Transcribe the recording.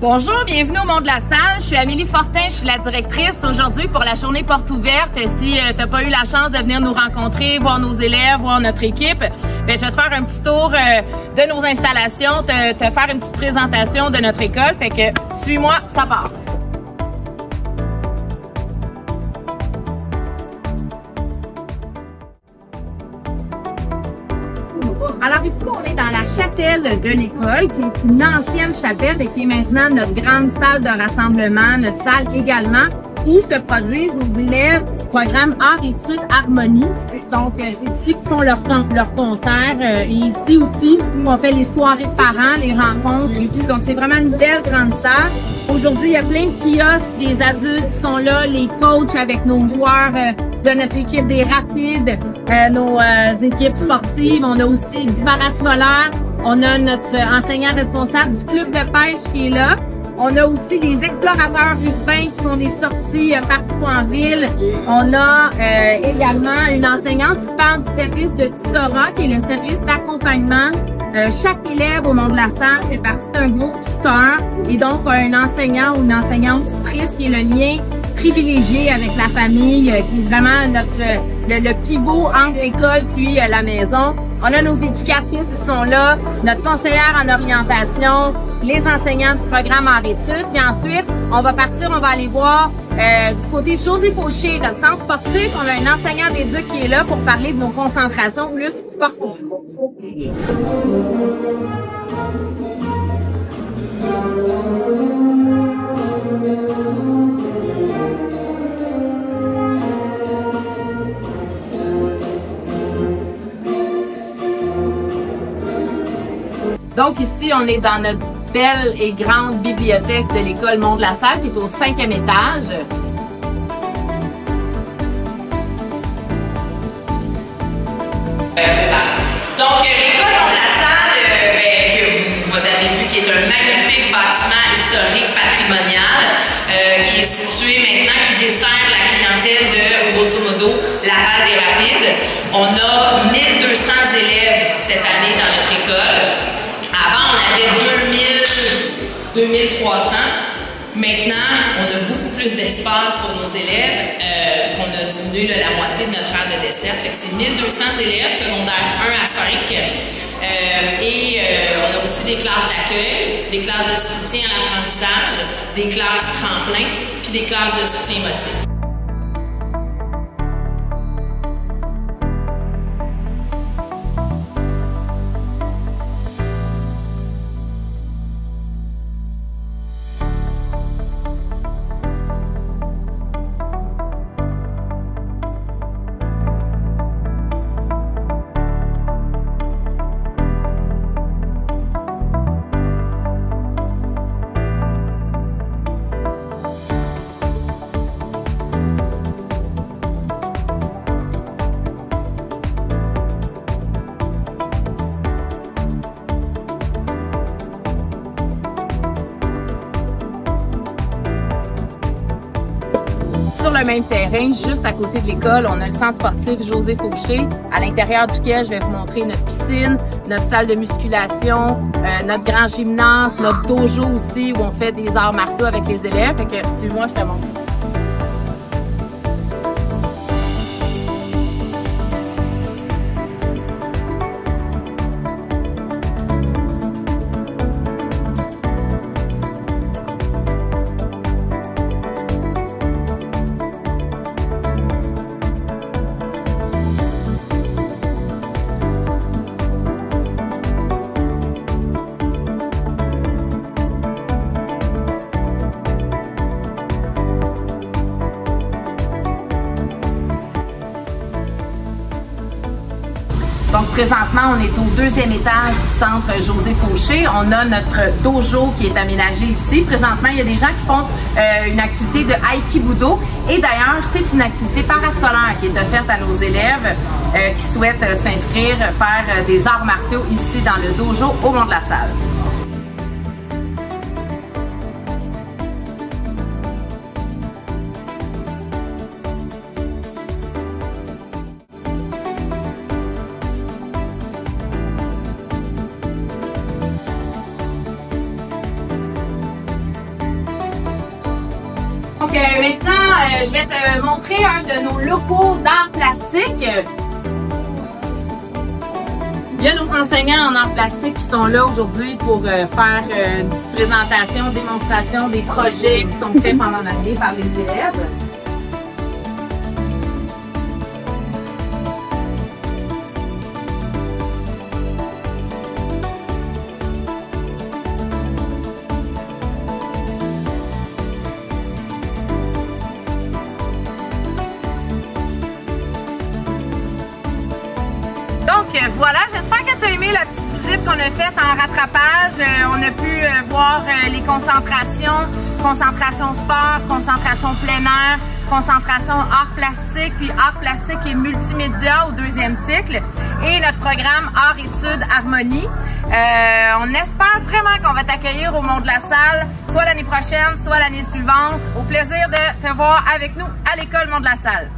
Bonjour, bienvenue au Monde de la Salle. Je suis Amélie Fortin, je suis la directrice aujourd'hui pour la journée porte ouverte. Si tu n'as pas eu la chance de venir nous rencontrer, voir nos élèves, voir notre équipe, bien, je vais te faire un petit tour de nos installations, te faire une petite présentation de notre école. Fait que suis-moi, ça part. Alors ici, on est dans la chapelle de l'école, qui est une ancienne chapelle et qui est maintenant notre grande salle de rassemblement, notre salle également, où se produisent nos élèves du programme Art Études Harmonie. Donc, c'est ici qu'ils font leurs concerts. Et ici aussi, on fait les soirées de parents, les rencontres et tout. Donc, c'est vraiment une belle grande salle. Aujourd'hui, il y a plein de kiosques, des adultes qui sont là, les coachs avec nos joueurs de notre équipe des rapides, nos équipes sportives. On a aussi du parascolaire. On a notre enseignant responsable du club de pêche qui est là. On a aussi des explorateurs urbains qui font des sorties partout en ville. On a également une enseignante qui parle du service de tutorat, qui est le service d'accompagnement. Chaque élève au Monde de la Salle fait partie d'un groupe tuteur et donc un enseignant ou une enseignante tutrice qui est le lien privilégié avec la famille, qui est vraiment le pivot entre l'école puis la maison. On a nos éducatrices qui sont là, notre conseillère en orientation, les enseignants du programme Art Études. Puis ensuite, on va partir, on va aller voir du côté de José Fauché, notre centre sportif. On a un enseignant d'éduc qui est là pour parler de nos concentrations plus sportives. Donc ici, on est dans notre belle et grande bibliothèque de l'école Monde de la Salle, qui est au 5e étage. Donc l'école Monde de la Salle, que vous avez vu, qui est un magnifique bâtiment historique patrimonial, qui est situé maintenant, qui dessert la clientèle de, grosso modo, Laval des Rapides. On a 1200 élèves cette année dans notre école. Avant, on avait 2300. Maintenant, on a beaucoup plus d'espace pour nos élèves, qu'on a diminué la moitié de notre aire de dessert. Fait que c'est 1200 élèves, secondaires 1 à 5. On a aussi des classes d'accueil, des classes de soutien à l'apprentissage, des classes tremplin, puis des classes de soutien émotif. Sur le même terrain, juste à côté de l'école, on a le centre sportif José Fauché, à l'intérieur duquel je vais vous montrer notre piscine, notre salle de musculation, notre grand gymnase, notre dojo aussi, où on fait des arts martiaux avec les élèves. Fait que suis-moi, je te montre. Donc présentement, on est au 2e étage du centre José Fauché. On a notre dojo qui est aménagé ici. Présentement, il y a des gens qui font une activité de Aikibudo. Et d'ailleurs, c'est une activité parascolaire qui est offerte à nos élèves qui souhaitent s'inscrire, faire des arts martiaux ici dans le dojo au Monde de la Salle. Donc maintenant, je vais te montrer un de nos locaux d'art plastique. Il y a nos enseignants en art plastique qui sont là aujourd'hui pour faire une petite présentation, démonstration des projets qui sont faits pendant l'année par les élèves. Donc voilà, j'espère que tu as aimé la petite visite qu'on a faite en rattrapage. On a pu voir les concentrations, concentration sport, concentration plein air, concentration art plastique, puis art plastique et multimédia au 2e cycle et notre programme art études harmonie. On espère vraiment qu'on va t'accueillir au Mont de la Salle, soit l'année prochaine, soit l'année suivante. Au plaisir de te voir avec nous à l'école Mont de la Salle.